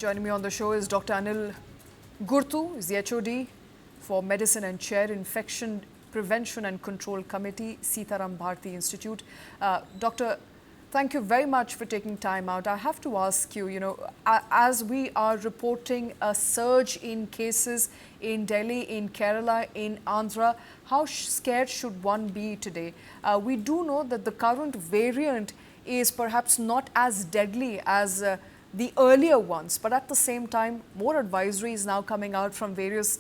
Joining me on the show is Dr. Anil Gurtu, is the HOD for Medicine and Chair, Infection Prevention and Control Committee, Sitaram Bharti Institute. Doctor, thank you very much for taking time out. I have to ask you, as we are reporting a surge in cases in Delhi, in Kerala, in Andhra, how scared should one be today? We do know that the current variant is perhaps not as deadly as the earlier ones, but at the same time, more advisories now coming out from various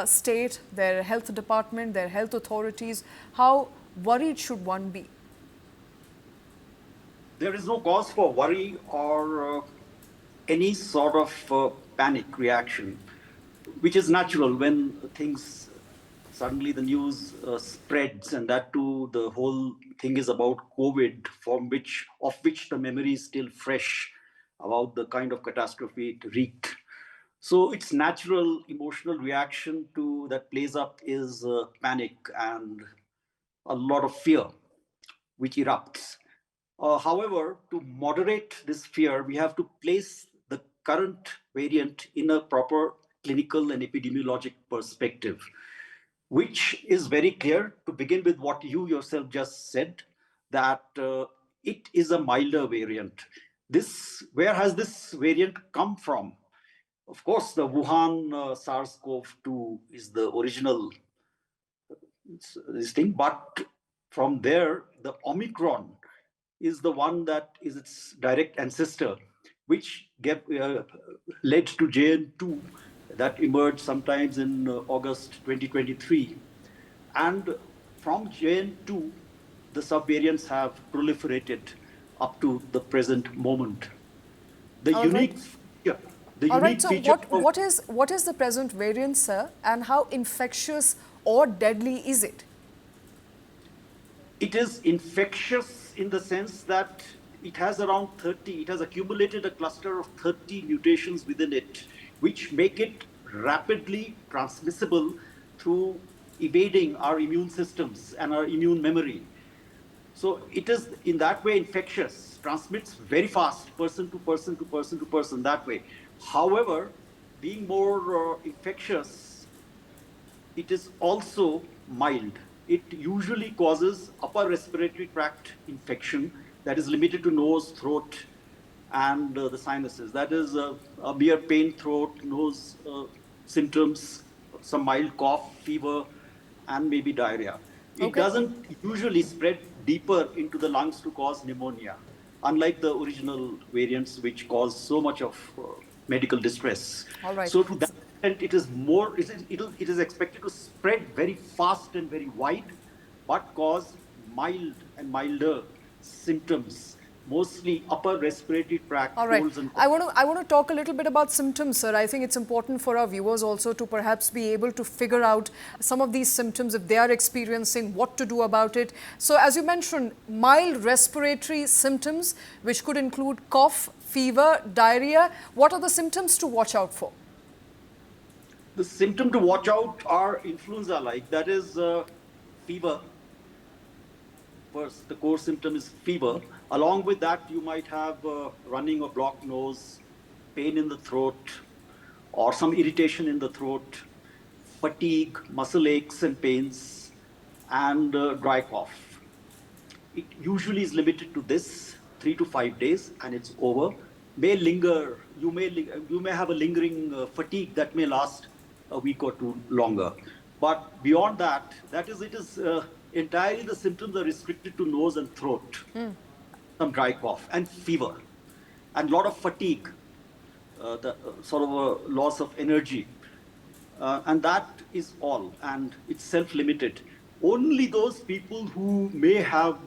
state, their health department, their health authorities. How worried should one be? There is no cause for worry or any sort of panic reaction, which is natural when things suddenly the news spreads, and that too the whole thing is about COVID, of which the memory is still fresh about the kind of catastrophe it wreaked. So its natural emotional reaction to that plays up is panic and a lot of fear, which erupts. However, to moderate this fear, we have to place the current variant in a proper clinical and epidemiologic perspective, which is very clear to begin with what you yourself just said, that it is a milder variant. Where has this variant come from? Of course, the Wuhan SARS-CoV-2 is the original this thing, but from there, the Omicron is the one that is its direct ancestor, which led to JN2 that emerged sometimes in August 2023. And from JN2, the subvariants have proliferated up to the present moment. The All right. unique feature, the All right. unique So, feature of what is the present variant, sir, and how infectious or deadly is it? it is infectious in the sense that it has around 30, it has accumulated a cluster of 30 mutations within it, which make it rapidly transmissible through evading our immune systems and our immune memory. So it is in that way infectious, transmits very fast, person to person to person to person, that way. However, being more infectious, it is also mild. It usually causes upper respiratory tract infection that is limited to nose, throat, and the sinuses. That is a mere pain, throat, nose symptoms, some mild cough, fever, and maybe diarrhea. It Okay. doesn't usually spread deeper into the lungs to cause pneumonia, unlike the original variants, which cause so much of medical distress. All right. So to that extent, it is expected to spread very fast and very wide, but cause mild and milder symptoms, mostly upper respiratory tract All right. colds and I want to talk a little bit about symptoms, sir. I think it's important for our viewers also to perhaps be able to figure out some of these symptoms if they are experiencing, what to do about it. So as you mentioned, mild respiratory symptoms, which could include cough, fever, diarrhea. What are the symptoms to watch out for? the symptom to watch out are influenza-like, that is fever. First, the core symptom is fever. Along with that, you might have running or blocked nose, pain in the throat, or some irritation in the throat, fatigue, muscle aches and pains, and dry cough. It usually is limited to this 3 to 5 days, and it's over. May linger. You may have a lingering fatigue that may last a week or two longer. But beyond that, it is entirely the symptoms are restricted to nose and throat, some dry cough and fever, and a lot of fatigue, sort of a loss of energy. And that is all, and it's self-limited. Only those people who may have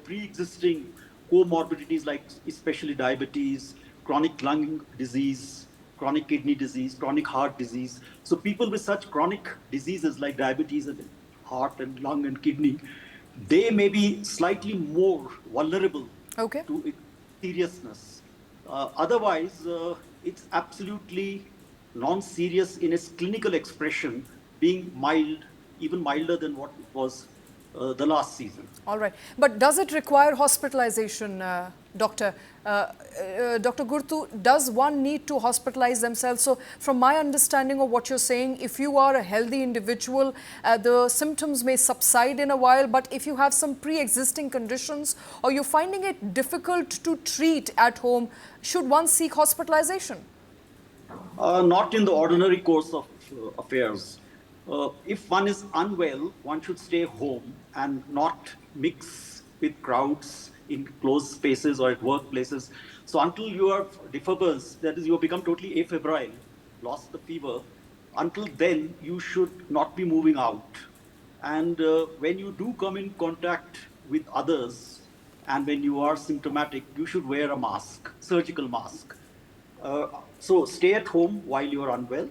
pre-existing comorbidities like especially diabetes, chronic lung disease, chronic kidney disease, chronic heart disease. So people with such chronic diseases like diabetes and heart and lung and kidney, they may be slightly more vulnerable Okay. to its seriousness. Otherwise, it's absolutely non-serious in its clinical expression, being mild, even milder than what it was the last season. All right. But does it require hospitalization, Doctor? Dr. Gurtu, does one need to hospitalize themselves? So from my understanding of what you're saying, if you are a healthy individual, the symptoms may subside in a while, but if you have some pre-existing conditions or you're finding it difficult to treat at home, should one seek hospitalization? Not in the ordinary course of affairs. If one is unwell, one should stay home and not mix with crowds in closed spaces or at workplaces. So until you have defibrils, that is, you have become totally afebrile, lost the fever, until then you should not be moving out. And when you do come in contact with others, and when you are symptomatic, you should wear a mask, surgical mask. So stay at home while you are unwell,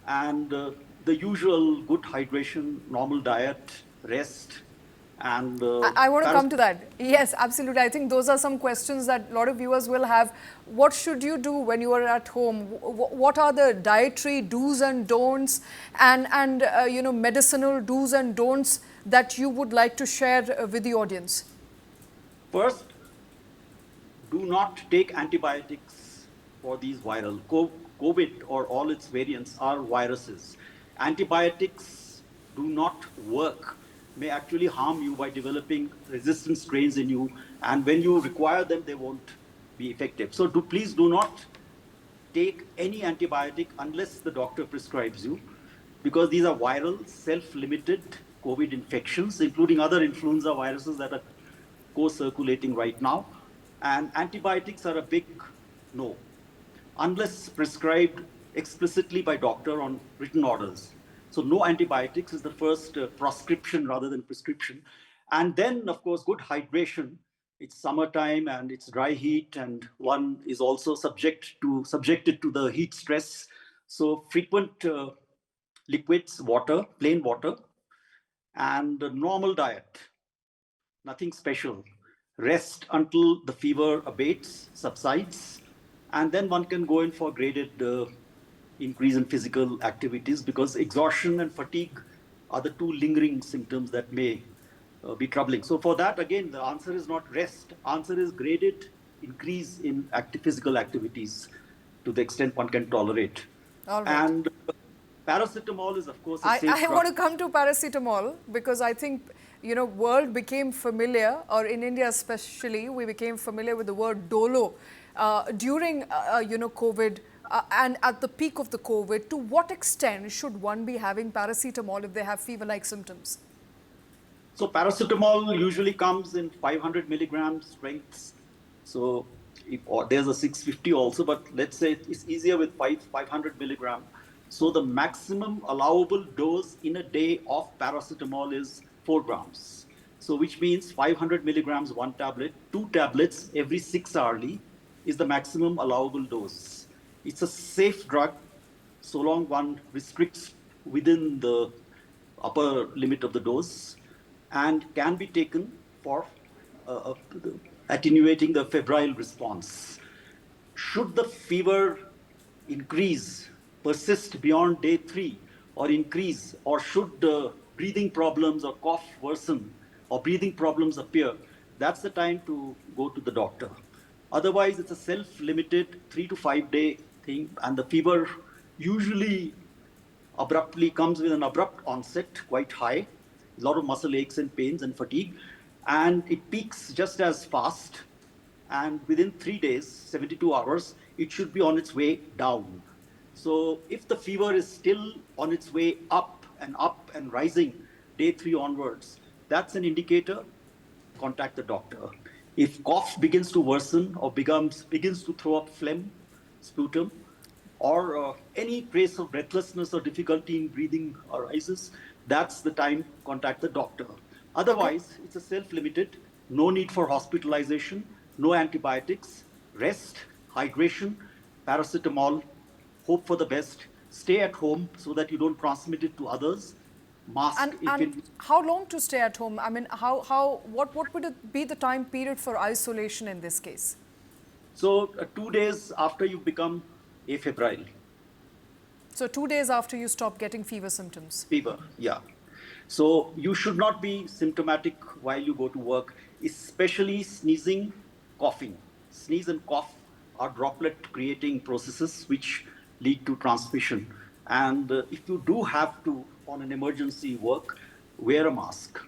and the usual good hydration, normal diet, rest, and I want to come to that. Yes, absolutely. I think those are some questions that a lot of viewers will have. What should you do when you are at home? What are the dietary do's and don'ts and you know, medicinal do's and don'ts that you would like to share with the audience? First, do not take antibiotics for these viral. COVID or all its variants are viruses. Antibiotics do not work, may actually harm you by developing resistant strains in you. And when you require them, they won't be effective. So please do not take any antibiotic unless the doctor prescribes you, because these are viral, self-limited COVID infections, including other influenza viruses that are co-circulating right now. And antibiotics are a big no, unless prescribed explicitly by doctor on written orders. So no antibiotics is the first prescription rather than prescription. And then, of course, good hydration. It's summertime and it's dry heat, and one is also subjected to the heat stress. So frequent liquids, water, plain water, and a normal diet, nothing special. Rest until the fever abates, subsides, and then one can go in for graded increase in physical activities, because exhaustion and fatigue are the two lingering symptoms that may be troubling. So for that, again, the answer is not rest. Answer is graded increase in physical activities to the extent one can tolerate. All right. And paracetamol is, of course, a safe I drug. want to come to paracetamol because I think, you know, world became familiar, or in India especially, we became familiar with the word dolo during, you know, COVID and at the peak of the COVID. To what extent should one be having paracetamol if they have fever-like symptoms? So paracetamol usually comes in 500 milligram strengths. So there's a 650 also, but let's say it's easier with 500 milligram. So the maximum allowable dose in a day of paracetamol is 4 grams. So which means 500 milligrams, one tablet, 2 tablets every 6 hourly is the maximum allowable dose. It's a safe drug so long one restricts within the upper limit of the dose, and can be taken for attenuating the febrile response. Should the fever increase, persist beyond day 3, or increase, or should breathing problems or cough worsen, or breathing problems appear, that's the time to go to the doctor. Otherwise, it's a self-limited 3 to 5 day thing, and the fever usually abruptly comes with an abrupt onset, quite high, a lot of muscle aches and pains and fatigue, and it peaks just as fast. And within 3 days, 72 hours, it should be on its way down. So if the fever is still on its way up and rising day 3 onwards, that's an indicator. Contact the doctor. If cough begins to worsen or begins to throw up phlegm, sputum, or any trace of breathlessness or difficulty in breathing arises, that's the time to contact the doctor. Otherwise, it's a self-limited, no need for hospitalization, no antibiotics, rest, hydration, paracetamol, hope for the best, stay at home so that you don't transmit it to others, mask And how long to stay at home? I mean, what would it be the time period for isolation in this case? So 2 days after you become afebrile. So 2 days after you stop getting fever symptoms. Fever, yeah. So you should not be symptomatic while you go to work, especially sneezing, coughing. Sneeze and cough are droplet creating processes which lead to transmission. And if you do have to, on an emergency work, wear a mask.